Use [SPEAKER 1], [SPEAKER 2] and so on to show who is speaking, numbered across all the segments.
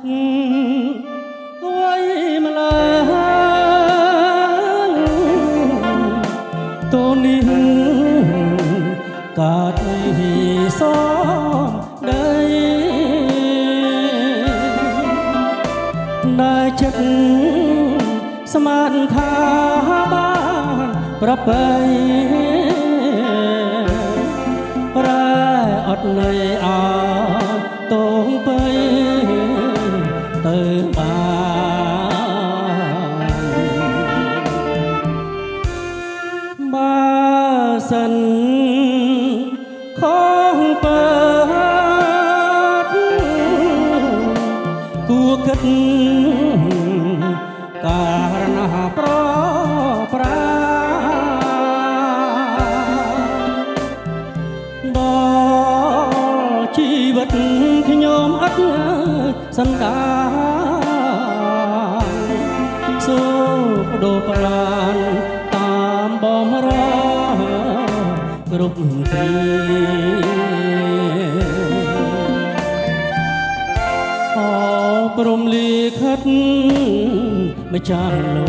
[SPEAKER 1] ត់អ្វីម្ល៉េះតូននេះកាត់សំដីដែលចិត្តស្មានថាបានប្របីប្រែអត់ន័យអត់តងបីទៅបានបើសិនខំបើគួរគិតការណាប្រប្រាដល់ជីវិតខ្ញុំអត់សន្តានសូបដូរប្រានតាមបំរើគ្រប់ទីអព្រមលិខិតម្ចាស់លោ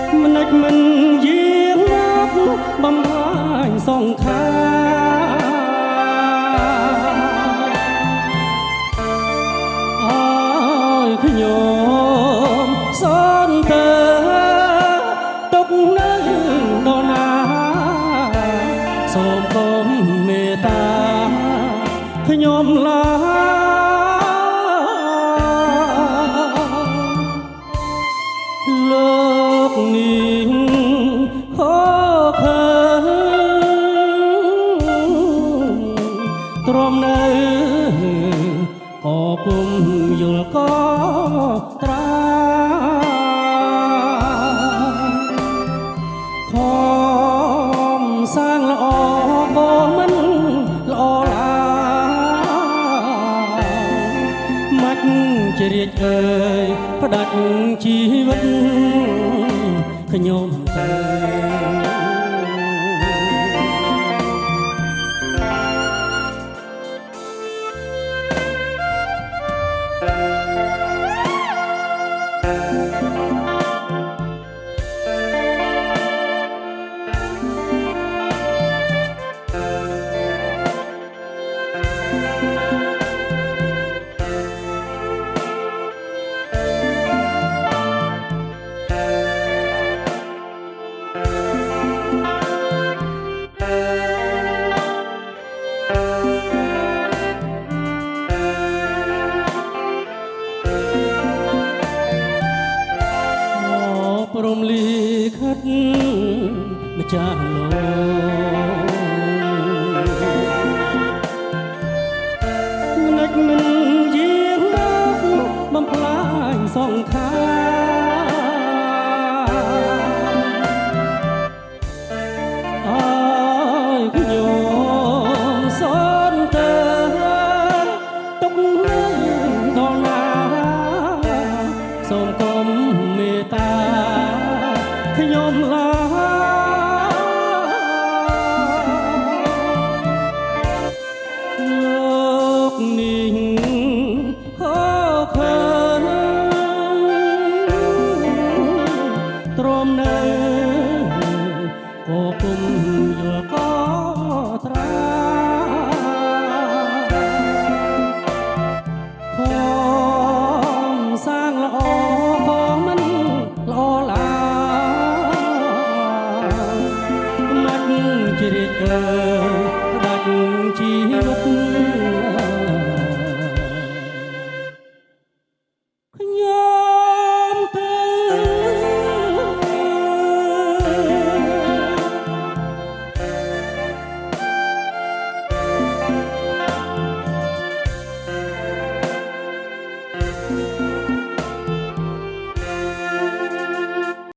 [SPEAKER 1] កមិននឹកមិនយាងមកបំរាញសងខាអើយខ្ញុំសនទៅទុកនៅនរណាសូមកុំមេត្តាខ្ញុំឡាលោកនេះខកខើទ្រាំនៅក៏ពុំយល់ក៏ត្រាខំសាងល្អក៏មិនល្អឡើយមិនជារាជអើយផ្ដាច់ជីវិតខ្ញុំទៅព្រមលិខិតម្ចាស់លោកមិននឹកមិនយាងមកបំផ្លាញសងខាអើយខ្ញុំសនទៅទុកនៅដល់ណាសូមកុំមេត្តាខ្ញុំឡាលោកនេះខកខើទ្រាំនៅក៏ពុំយល់ក៏ត្រាខំសាងល្អក៏មិនល្អឡើយជារាជអើ